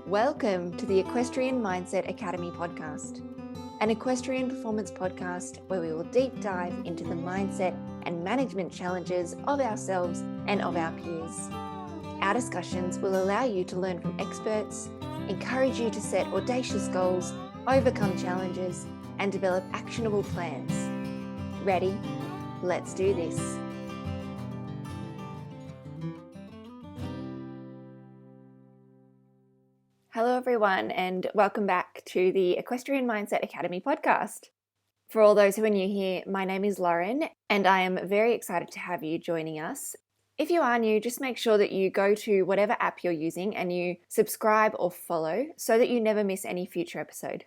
Welcome to the Equestrian Mindset Academy podcast, an equestrian performance podcast where we will deep dive into the mindset and management challenges of ourselves and of our peers. Our discussions will allow you to learn from experts, encourage you to set audacious goals, overcome challenges, and develop actionable plans. Ready? Let's do this. Hello everyone, and welcome back to the Equestrian Mindset Academy podcast. For all those who are new here, my name is Lauren, and I am very excited to have you joining us. If you are new, just make sure that you go to whatever app you're using and you subscribe or follow so that you never miss any future episode.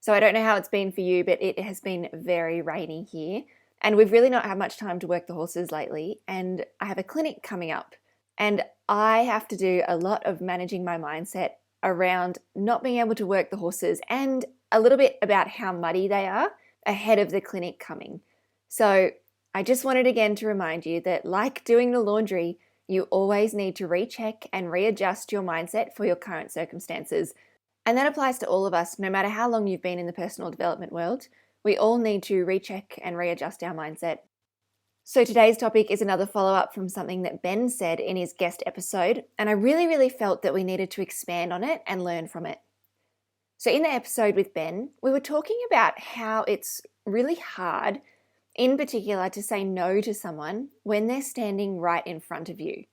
So I don't know how it's been for you, but it has been very rainy here, and we've really not had much time to work the horses lately, and I have a clinic coming up. And I have to do a lot of managing my mindset around not being able to work the horses and a little bit about how muddy they are ahead of the clinic coming. So I just wanted again to remind you that, like doing the laundry, you always need to recheck and readjust your mindset for your current circumstances. And that applies to all of us, no matter how long you've been in the personal development world. We all need to recheck and readjust our mindset. So today's topic is another follow-up from something that Ben said in his guest episode, and I really felt that we needed to expand on it and learn from it. So in the episode with Ben, we were talking about how it's really hard, in particular, to say no to someone when they're standing right in front of you.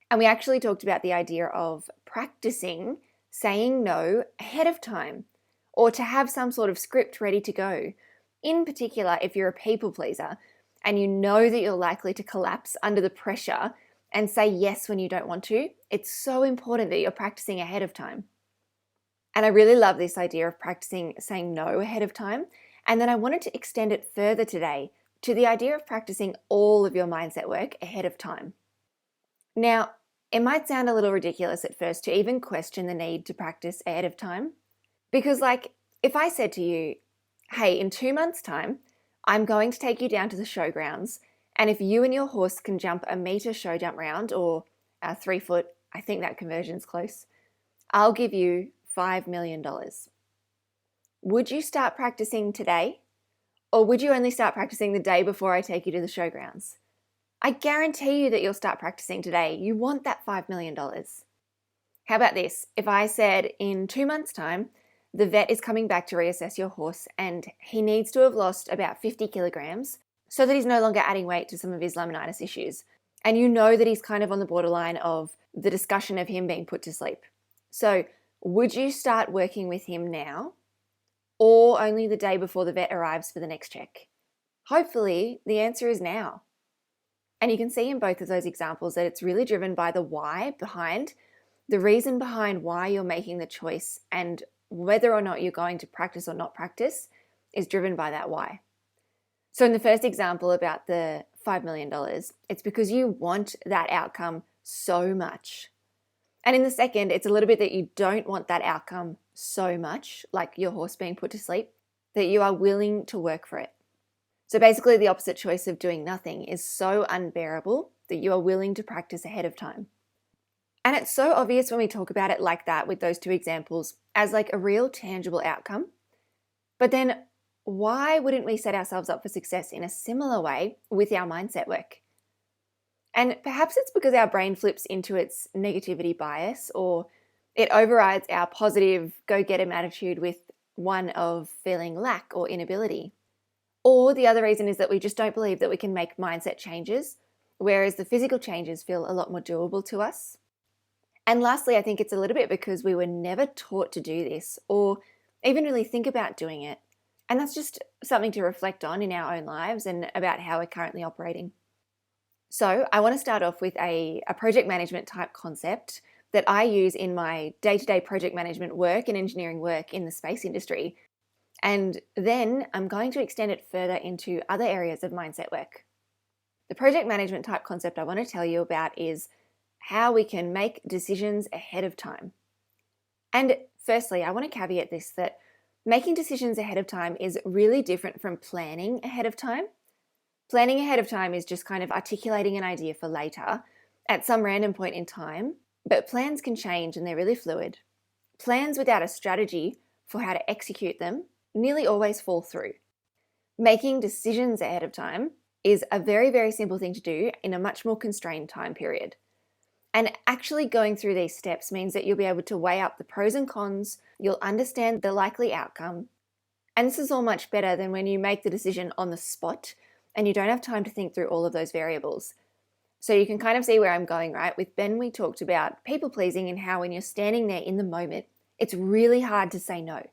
And we actually talked about the idea of practicing saying no ahead of time, or to have some sort of script ready to go. In particular, if you're a people pleaser, and you know that you're likely to collapse under the pressure and say yes when you don't want to, it's so important that you're practicing ahead of time. And I really love this idea of practicing saying no ahead of time. And then I wanted to extend it further today to the idea of practicing all of your mindset work ahead of time. Now, it might sound a little ridiculous at first to even question the need to practice ahead of time. Because if I said to you, hey, in 2 months' time, I'm going to take you down to the showgrounds, and if you and your horse can jump a metre show jump round, or 3 foot, I think that conversion's close, I'll give you $5 million. Would you start practicing today? Or would you only start practicing the day before I take you to the showgrounds? I guarantee you that you'll start practicing today. You want that $5 million. How about this? If I said in 2 months' time, the vet is coming back to reassess your horse and he needs to have lost about 50 kilograms so that he's no longer adding weight to some of his laminitis issues. And you know that he's kind of on the borderline of the discussion of him being put to sleep. So would you start working with him now, or only the day before the vet arrives for the next check? Hopefully the answer is now. And you can see in both of those examples that it's really driven by the why behind, the reason behind why you're making the choice, and whether or not you're going to practice or not practice is driven by that why. So in the first example about the $5 million, it's because you want that outcome so much. And in the second, it's a little bit that you don't want that outcome so much, like your horse being put to sleep, that you are willing to work for it. So basically the opposite choice of doing nothing is so unbearable that you are willing to practice ahead of time. And it's so obvious when we talk about it like that with those two examples as a real tangible outcome. But then why wouldn't we set ourselves up for success in a similar way with our mindset work? And perhaps it's because our brain flips into its negativity bias, or it overrides our positive go-get-'em attitude with one of feeling lack or inability. Or the other reason is that we just don't believe that we can make mindset changes, whereas the physical changes feel a lot more doable to us. And lastly, I think it's a little bit because we were never taught to do this or even really think about doing it. And that's just something to reflect on in our own lives and about how we're currently operating. So I want to start off with a project management type concept that I use in my day-to-day project management work and engineering work in the space industry. And then I'm going to extend it further into other areas of mindset work. The project management type concept I want to tell you about is how we can make decisions ahead of time. And firstly, I want to caveat this, that making decisions ahead of time is really different from planning ahead of time. Planning ahead of time is just kind of articulating an idea for later at some random point in time, but plans can change and they're really fluid. plans without a strategy for how to execute them nearly always fall through. Making decisions ahead of time is a very, very simple thing to do in a much more constrained time period. And actually going through these steps means that you'll be able to weigh up the pros and cons, you'll understand the likely outcome. And this is all much better than when you make the decision on the spot and you don't have time to think through all of those variables. So you can kind of see where I'm going, right? With Ben, we talked about people pleasing and how when you're standing there in the moment, it's really hard to say no.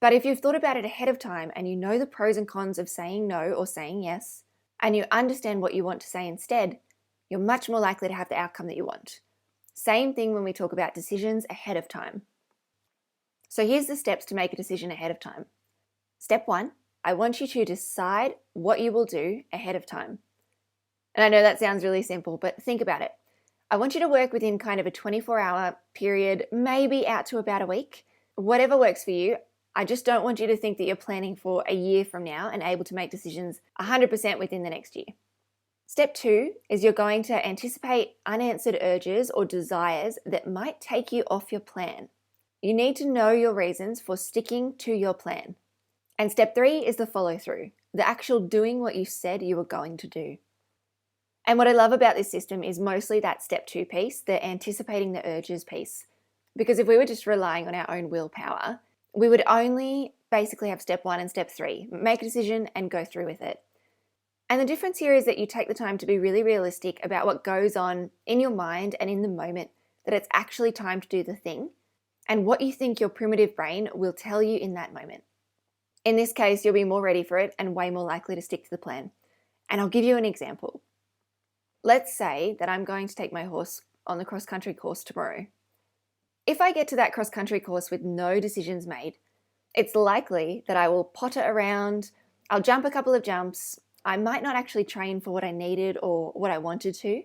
But if you've thought about it ahead of time and you know the pros and cons of saying no or saying yes, and you understand what you want to say instead, you're much more likely to have the outcome that you want. Same thing when we talk about decisions ahead of time. So here's the steps to make a decision ahead of time. Step 1, I want you to decide what you will do ahead of time. And I know that sounds really simple, but think about it. I want you to work within kind of a 24-hour period, maybe out to about a week. Whatever works for you. I just don't want you to think that you're planning for a year from now and able to make decisions 100% within the next year. Step 2 is you're going to anticipate unanswered urges or desires that might take you off your plan. You need to know your reasons for sticking to your plan. And step 3 is the follow through, the actual doing what you said you were going to do. And what I love about this system is mostly that step 2 piece, the anticipating the urges piece. Because if we were just relying on our own willpower, we would only basically have step 1 and step 3, make a decision and go through with it. And the difference here is that you take the time to be really realistic about what goes on in your mind and in the moment, that it's actually time to do the thing, and what you think your primitive brain will tell you in that moment. In this case, you'll be more ready for it and way more likely to stick to the plan. And I'll give you an example. Let's say that I'm going to take my horse on the cross-country course tomorrow. If I get to that cross-country course with no decisions made, it's likely that I will potter around, I'll jump a couple of jumps, I might not actually train for what I needed or what I wanted to,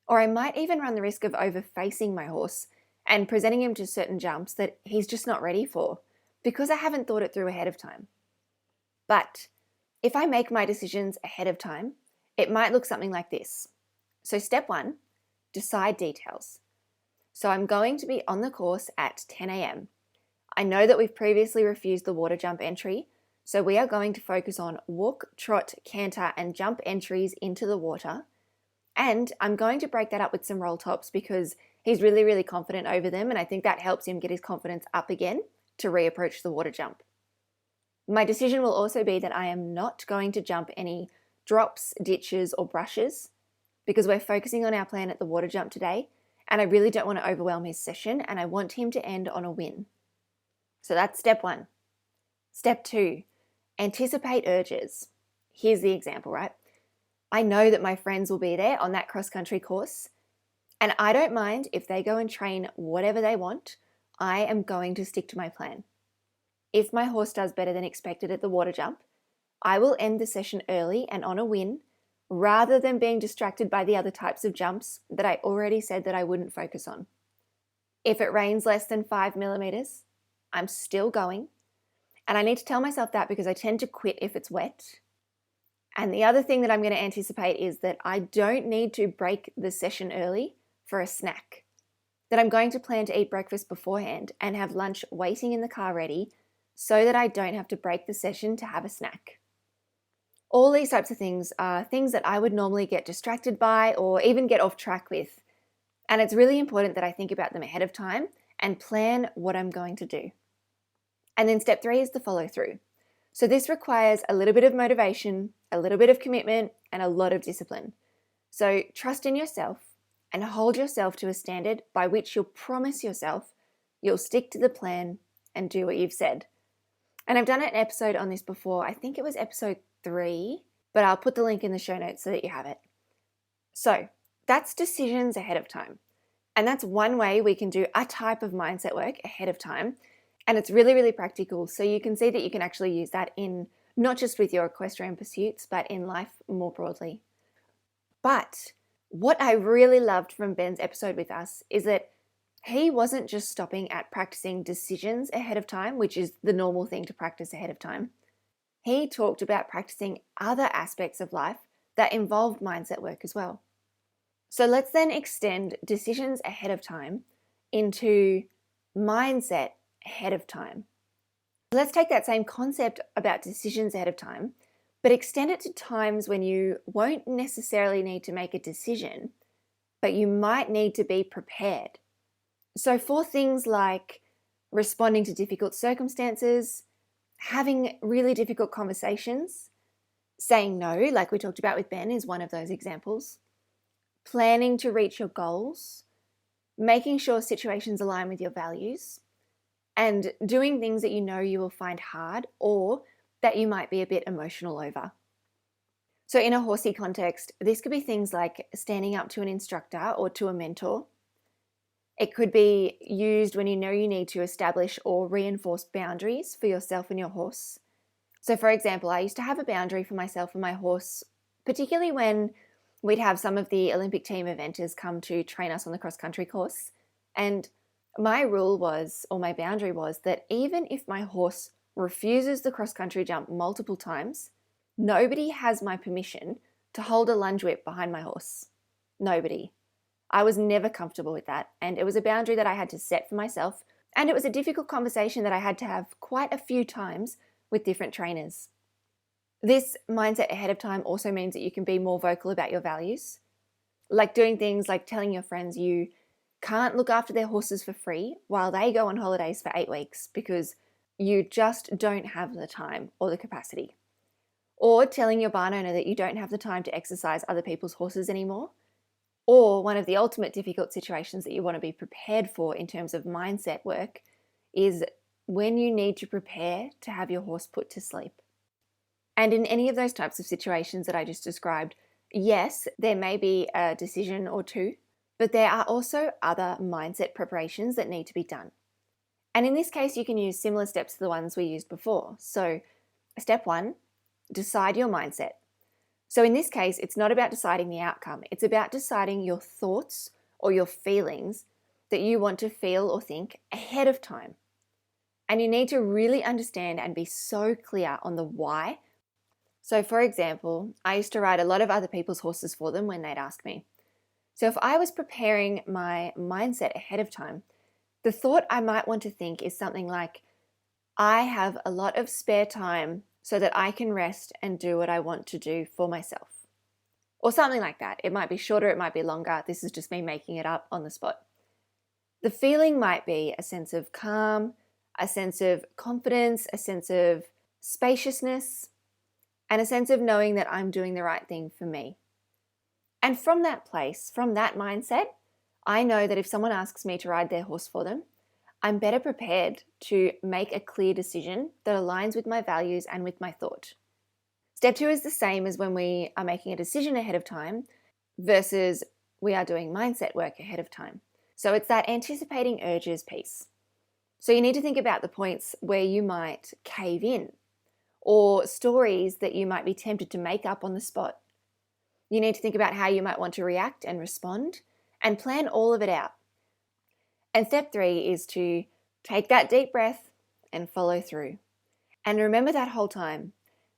or I might even run the risk of over-facing my horse and presenting him to certain jumps that he's just not ready for because I haven't thought it through ahead of time. But if I make my decisions ahead of time, it might look something like this. So step 1, decide details. So I'm going to be on the course at 10 a.m. I know that we've previously refused the water jump entry, so we are going to focus on walk, trot, canter, and jump entries into the water. And I'm going to break that up with some roll tops because he's really, really confident over them, and I think that helps him get his confidence up again to reapproach the water jump. My decision will also be that I am not going to jump any drops, ditches, or brushes because we're focusing on our plan at the water jump today, and I really don't want to overwhelm his session, and I want him to end on a win. So that's step 1. Step 2, anticipate urges. Here's the example, right? I know that my friends will be there on that cross-country course, and I don't mind if they go and train whatever they want. I am going to stick to my plan. If my horse does better than expected at the water jump, I will end the session early and on a win rather than being distracted by the other types of jumps that I already said that I wouldn't focus on. If it rains less than 5 millimeters, I'm still going. And I need to tell myself that because I tend to quit if it's wet. And the other thing that I'm going to anticipate is that I don't need to break the session early for a snack. That I'm going to plan to eat breakfast beforehand and have lunch waiting in the car ready so that I don't have to break the session to have a snack. All these types of things are things that I would normally get distracted by or even get off track with. And it's really important that I think about them ahead of time and plan what I'm going to do. And then step 3 is the follow through. So this requires a little bit of motivation, a little bit of commitment, and a lot of discipline. So trust in yourself and hold yourself to a standard by which you'll promise yourself you'll stick to the plan and do what you've said. And I've done an episode on this before. I think it was episode 3, but I'll put the link in the show notes so that you have it. So that's decisions ahead of time. And that's one way we can do a type of mindset work ahead of time. And it's really, really practical. So you can see that you can actually use that in not just with your equestrian pursuits, but in life more broadly. But what I really loved from Ben's episode with us is that he wasn't just stopping at practicing decisions ahead of time, which is the normal thing to practice ahead of time. He talked about practicing other aspects of life that involved mindset work as well. So let's then extend decisions ahead of time into mindset ahead of time. Let's take that same concept about decisions ahead of time, but extend it to times when you won't necessarily need to make a decision, but you might need to be prepared. So for things like responding to difficult circumstances, having really difficult conversations, saying no, like we talked about with Ben, is one of those examples. Planning to reach your goals, making sure situations align with your values, and doing things that you know you will find hard or that you might be a bit emotional over. So in a horsey context, this could be things like standing up to an instructor or to a mentor. It could be used when you know you need to establish or reinforce boundaries for yourself and your horse. So for example, I used to have a boundary for myself and my horse, particularly when we'd have some of the Olympic team eventers come to train us on the cross-country course. And my rule was, or my boundary was, that even if my horse refuses the cross-country jump multiple times, nobody has my permission to hold a lunge whip behind my horse. Nobody. I was never comfortable with that, and it was a boundary that I had to set for myself, and it was a difficult conversation that I had to have quite a few times with different trainers. This mindset ahead of time also means that you can be more vocal about your values, like doing things like telling your friends you can't look after their horses for free while they go on holidays for 8 weeks because you just don't have the time or the capacity. Or telling your barn owner that you don't have the time to exercise other people's horses anymore. Or one of the ultimate difficult situations that you want to be prepared for in terms of mindset work is when you need to prepare to have your horse put to sleep. And in any of those types of situations that I just described, yes, there may be a decision or two, but there are also other mindset preparations that need to be done. And in this case, you can use similar steps to the ones we used before. So step 1, decide your mindset. So in this case, it's not about deciding the outcome. It's about deciding your thoughts or your feelings that you want to feel or think ahead of time. And you need to really understand and be so clear on the why. So for example, I used to ride a lot of other people's horses for them when they'd ask me. So if I was preparing my mindset ahead of time, the thought I might want to think is something like, I have a lot of spare time so that I can rest and do what I want to do for myself. Or something like that. It might be shorter, it might be longer. This is just me making it up on the spot. The feeling might be a sense of calm, a sense of confidence, a sense of spaciousness, and a sense of knowing that I'm doing the right thing for me. And from that place, from that mindset, I know that if someone asks me to ride their horse for them, I'm better prepared to make a clear decision that aligns with my values and with my thought. Step 2 is the same as when we are making a decision ahead of time versus we are doing mindset work ahead of time. So it's that anticipating urges piece. So you need to think about the points where you might cave in or stories that you might be tempted to make up on the spot. You need to think about how you might want to react and respond and plan all of it out. And step 3 is to take that deep breath and follow through. And remember that whole time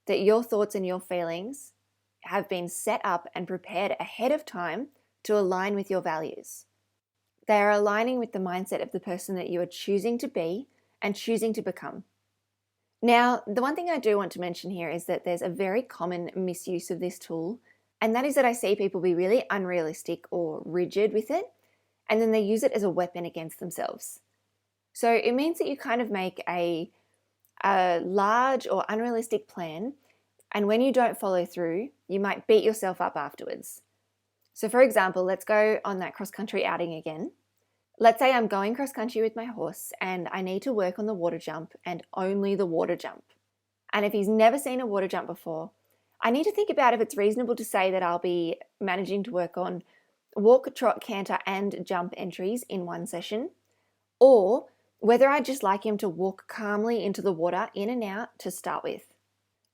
that your thoughts and your feelings have been set up and prepared ahead of time to align with your values. They are aligning with the mindset of the person that you are choosing to be and choosing to become. Now, the one thing I do want to mention here is that there's a very common misuse of this tool, and that is that I see people be really unrealistic or rigid with it, and then they use it as a weapon against themselves. So it means that you kind of make a large or unrealistic plan, and when you don't follow through, you might beat yourself up afterwards. So for example, let's go on that cross-country outing again. Let's say I'm going cross-country with my horse and I need to work on the water jump and only the water jump. And if he's never seen a water jump before, I need to think about if it's reasonable to say that I'll be managing to work on walk, trot, canter, and jump entries in one session, or whether I'd just like him to walk calmly into the water in and out to start with.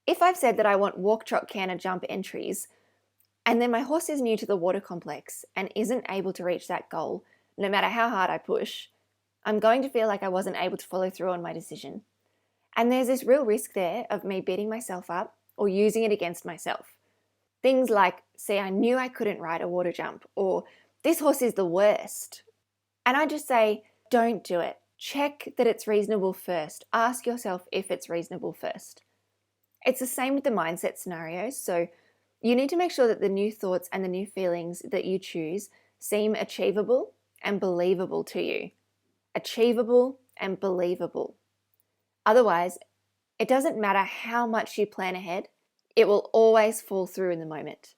If I've said that I want walk, trot, canter, jump entries, and then my horse is new to the water complex and isn't able to reach that goal, no matter how hard I push, I'm going to feel like I wasn't able to follow through on my decision. And there's this real risk there of me beating myself up or using it against myself. Things like, see, I knew I couldn't ride a water jump, or this horse is the worst. And I just say, don't do it. check that it's reasonable first. Ask yourself if it's reasonable first. It's the same with the mindset scenarios. So you need to make sure that the new thoughts and the new feelings that you choose seem achievable and believable to you. Achievable and believable. Otherwise, it doesn't matter how much you plan ahead, it will always fall through in the moment.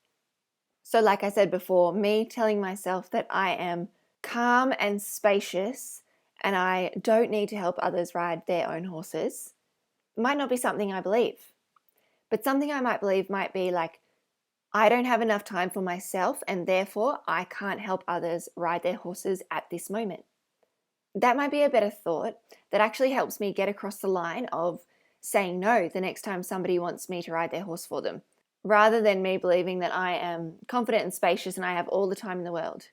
So like I said before, me telling myself that I am calm and spacious and I don't need to help others ride their own horses might not be something I believe. But something I might believe might be like, I don't have enough time for myself and therefore I can't help others ride their horses at this moment. That might be a better thought that actually helps me get across the line of saying no the next time somebody wants me to ride their horse for them, rather than me believing that I am confident and spacious and I have all the time in the world.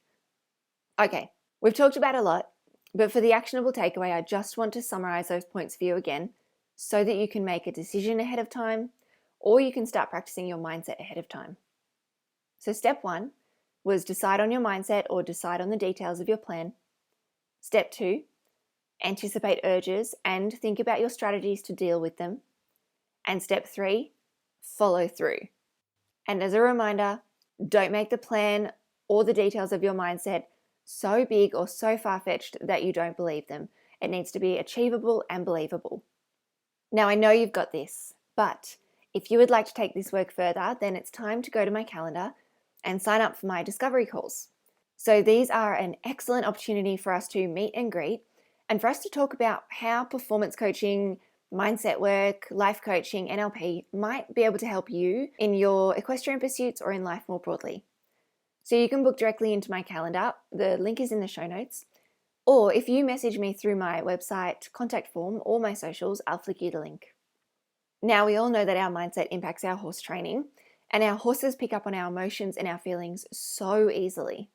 Okay, we've talked about a lot, but for the actionable takeaway, I just want to summarize those points for you again so that you can make a decision ahead of time or you can start practicing your mindset ahead of time. So step 1 was decide on your mindset or decide on the details of your plan. Step 2, anticipate urges and think about your strategies to deal with them. And step 3, follow through. And as a reminder, don't make the plan or the details of your mindset so big or so far-fetched that you don't believe them. It needs to be achievable and believable. Now I know you've got this, but if you would like to take this work further, then it's time to go to my calendar and sign up for my discovery calls. So these are an excellent opportunity for us to meet and greet and for us to talk about how performance coaching, mindset work, life coaching, NLP might be able to help you in your equestrian pursuits or in life more broadly. So you can book directly into my calendar. The link is in the show notes. Or if you message me through my website contact form or my socials, I'll flick you the link. Now we all know that our mindset impacts our horse training and our horses pick up on our emotions and our feelings so easily.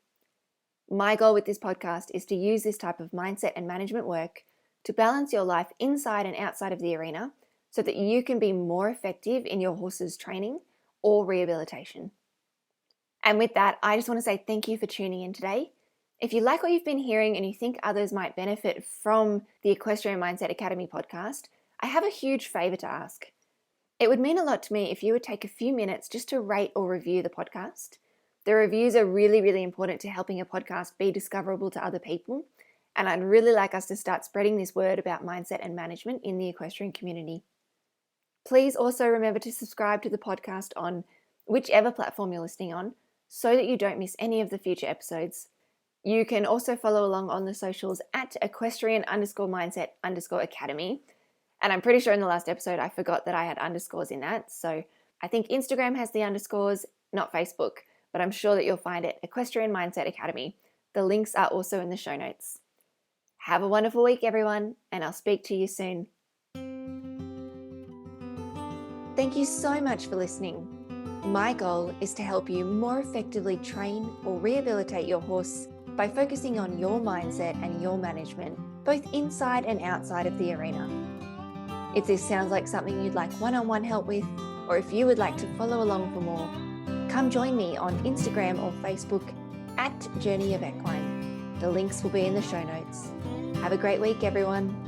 My goal with this podcast is to use this type of mindset and management work to balance your life inside and outside of the arena so that you can be more effective in your horse's training or rehabilitation. And with that, I just want to say thank you for tuning in today. If you like what you've been hearing and you think others might benefit from the Equestrian Mindset Academy podcast, I have a huge favor to ask. It would mean a lot to me if you would take a few minutes just to rate or review the podcast. The reviews are really, really important to helping a podcast be discoverable to other people. And I'd really like us to start spreading this word about mindset and management in the equestrian community. Please also remember to subscribe to the podcast on whichever platform you're listening on so that you don't miss any of the future episodes. You can also follow along on the socials at equestrian_mindset_academy. And I'm pretty sure in the last episode I forgot that I had underscores in that. So I think Instagram has the underscores, not Facebook, but I'm sure that you'll find it Equestrian Mindset Academy. The links are also in the show notes. Have a wonderful week, everyone, and I'll speak to you soon. Thank you so much for listening. My goal is to help you more effectively train or rehabilitate your horse by focusing on your mindset and your management, both inside and outside of the arena. If this sounds like something you'd like one-on-one help with, or if you would like to follow along for more, come join me on Instagram or Facebook at Journey of Equine. The links will be in the show notes. Have a great week, everyone.